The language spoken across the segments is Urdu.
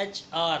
HR,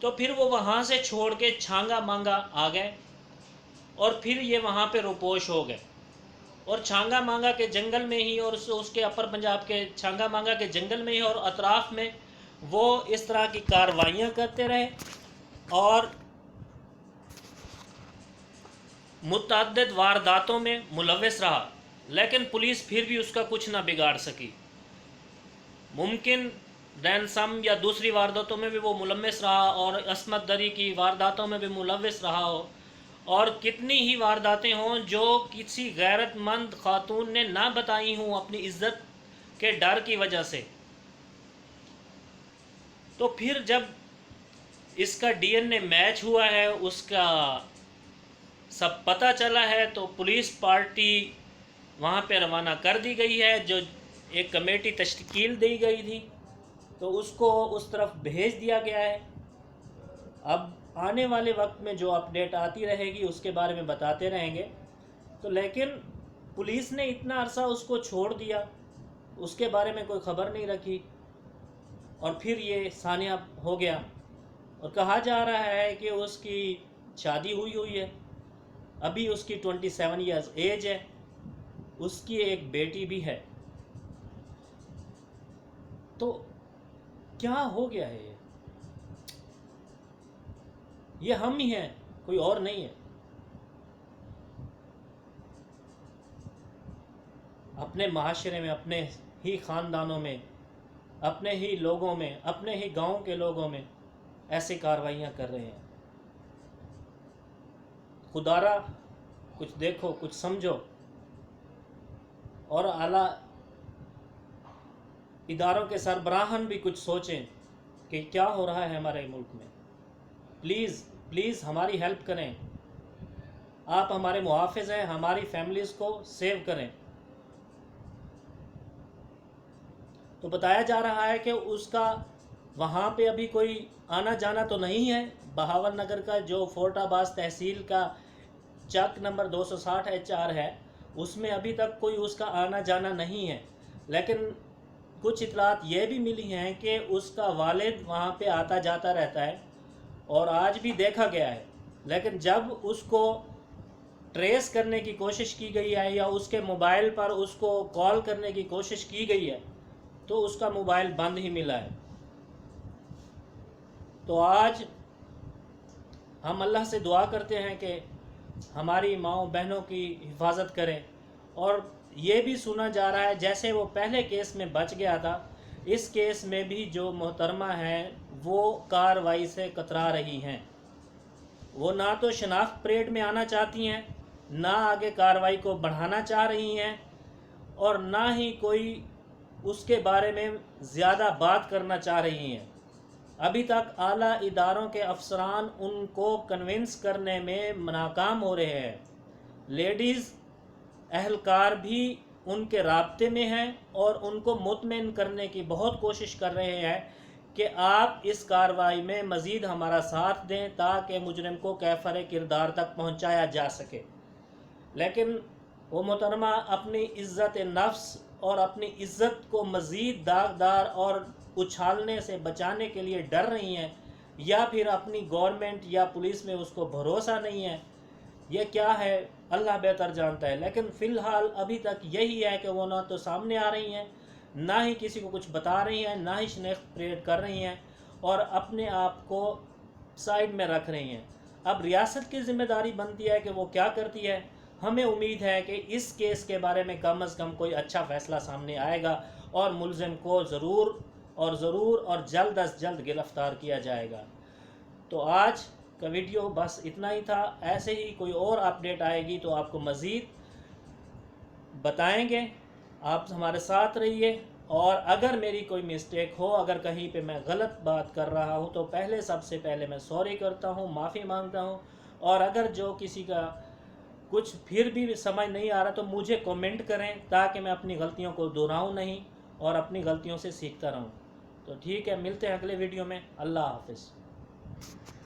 تو پھر وہ وہاں سے چھوڑ کے چھانگا مانگا آ گئے اور پھر یہ وہاں پہ روپوش ہو گئے، اور چھانگا مانگا کے جنگل میں ہی اور اس کے اپر پنجاب کے چھانگا مانگا کے جنگل میں ہی اور اطراف میں وہ اس طرح کی کارروائیاں کرتے رہے اور متعدد وارداتوں میں ملوث رہا، لیکن پولیس پھر بھی اس کا کچھ نہ بگاڑ سکی۔ ممکن رینسم یا دوسری وارداتوں میں بھی وہ ملوث رہا اور عصمت دری کی وارداتوں میں بھی ملوث رہا ہو، اور کتنی ہی وارداتیں ہوں جو کسی غیرت مند خاتون نے نہ بتائی ہوں اپنی عزت کے ڈر کی وجہ سے، تو پھر جب اس کا ڈی این اے میچ ہوا ہے، اس کا سب پتہ چلا ہے، تو پولیس پارٹی وہاں پہ روانہ کر دی گئی ہے، جو ایک کمیٹی تشکیل دی گئی تھی تو اس کو اس طرف بھیج دیا گیا ہے۔ اب آنے والے وقت میں جو اپڈیٹ آتی رہے گی اس کے بارے میں بتاتے رہیں گے۔ تو لیکن پولیس نے اتنا عرصہ اس کو چھوڑ دیا، اس کے بارے میں کوئی خبر نہیں رکھی، اور پھر یہ ثانیہ ہو گیا، اور کہا جا رہا ہے کہ اس کی شادی ہوئی ہے، ابھی اس کی 27 ایئرز ایج ہے، اس کی ایک بیٹی بھی ہے۔ تو کیا ہو گیا ہے؟ یہ ہم ہی ہیں، کوئی اور نہیں ہے۔ اپنے معاشرے میں، اپنے ہی خاندانوں میں، اپنے ہی لوگوں میں، اپنے ہی گاؤں کے لوگوں میں ایسی کارروائیاں کر رہے ہیں۔ خدارا کچھ دیکھو، کچھ سمجھو، اور اعلیٰ اداروں کے سربراہان بھی کچھ سوچیں کہ کیا ہو رہا ہے ہمارے ملک میں۔ پلیز پلیز ہماری ہیلپ کریں، آپ ہمارے محافظ ہیں، ہماری فیملیز کو سیو کریں۔ تو بتایا جا رہا ہے کہ اس کا وہاں پہ ابھی کوئی آنا جانا تو نہیں ہے، بہاول نگر کا جو فورٹ عباس تحصیل کا چک نمبر 260H4 ہے، اس میں ابھی تک کوئی اس کا آنا جانا نہیں ہے، لیکن کچھ اطلاعات یہ بھی ملی ہیں کہ اس کا والد وہاں پہ آتا جاتا رہتا ہے اور آج بھی دیکھا گیا ہے، لیکن جب اس کو ٹریس کرنے کی کوشش کی گئی ہے یا اس کے موبائل پر اس کو کال کرنے کی کوشش کی گئی ہے تو اس کا موبائل بند ہی ملا ہے۔ تو آج ہم اللہ سے دعا کرتے ہیں کہ ہماری ماؤں بہنوں کی حفاظت کریں، اور یہ بھی سنا جا رہا ہے جیسے وہ پہلے کیس میں بچ گیا تھا، اس کیس میں بھی جو محترمہ ہیں وہ کارروائی سے کترا رہی ہیں، وہ نہ تو شناخت پریڈ میں آنا چاہتی ہیں، نہ آگے کارروائی کو بڑھانا چاہ رہی ہیں، اور نہ ہی کوئی اس کے بارے میں زیادہ بات کرنا چاہ رہی ہیں۔ ابھی تک اعلیٰ اداروں کے افسران ان کو کنونس کرنے میں ناکام ہو رہے ہیں، لیڈیز اہلکار بھی ان کے رابطے میں ہیں اور ان کو مطمئن کرنے کی بہت کوشش کر رہے ہیں کہ آپ اس کارروائی میں مزید ہمارا ساتھ دیں تاکہ مجرم کو کیفر کردار تک پہنچایا جا سکے، لیکن وہ محترمہ اپنی عزت نفس اور اپنی عزت کو مزید داغدار اور اچھالنے سے بچانے کے لیے ڈر رہی ہیں، یا پھر اپنی گورنمنٹ یا پولیس میں اس کو بھروسہ نہیں ہے، یہ کیا ہے اللہ بہتر جانتا ہے، لیکن فی الحال ابھی تک یہی ہے کہ وہ نہ تو سامنے آ رہی ہیں، نہ ہی کسی کو کچھ بتا رہی ہیں، نہ ہی شناخت پریڈ کر رہی ہیں، اور اپنے آپ کو سائیڈ میں رکھ رہی ہیں۔ اب ریاست کی ذمہ داری بنتی ہے کہ وہ کیا کرتی ہے۔ ہمیں امید ہے کہ اس کیس کے بارے میں کم از کم کوئی اچھا فیصلہ سامنے آئے گا اور ملزم کو ضرور اور جلد از جلد گرفتار کیا جائے گا۔ تو آج کا ویڈیو بس اتنا ہی تھا، ایسے ہی کوئی اور اپڈیٹ آئے گی تو آپ کو مزید بتائیں گے، آپ ہمارے ساتھ رہیے، اور اگر میری کوئی مسٹیک ہو، اگر کہیں پہ میں غلط بات کر رہا ہوں تو سب سے پہلے میں سوری کرتا ہوں، معافی مانگتا ہوں، اور اگر جو کسی کا کچھ پھر بھی سمجھ نہیں آ رہا تو مجھے کومنٹ کریں تاکہ میں اپنی غلطیوں کو دہراؤں نہیں اور اپنی غلطیوں سے سیکھتا رہوں۔ تو ٹھیک ہے، ملتے ہیں اگلے ویڈیو میں، اللہ حافظ۔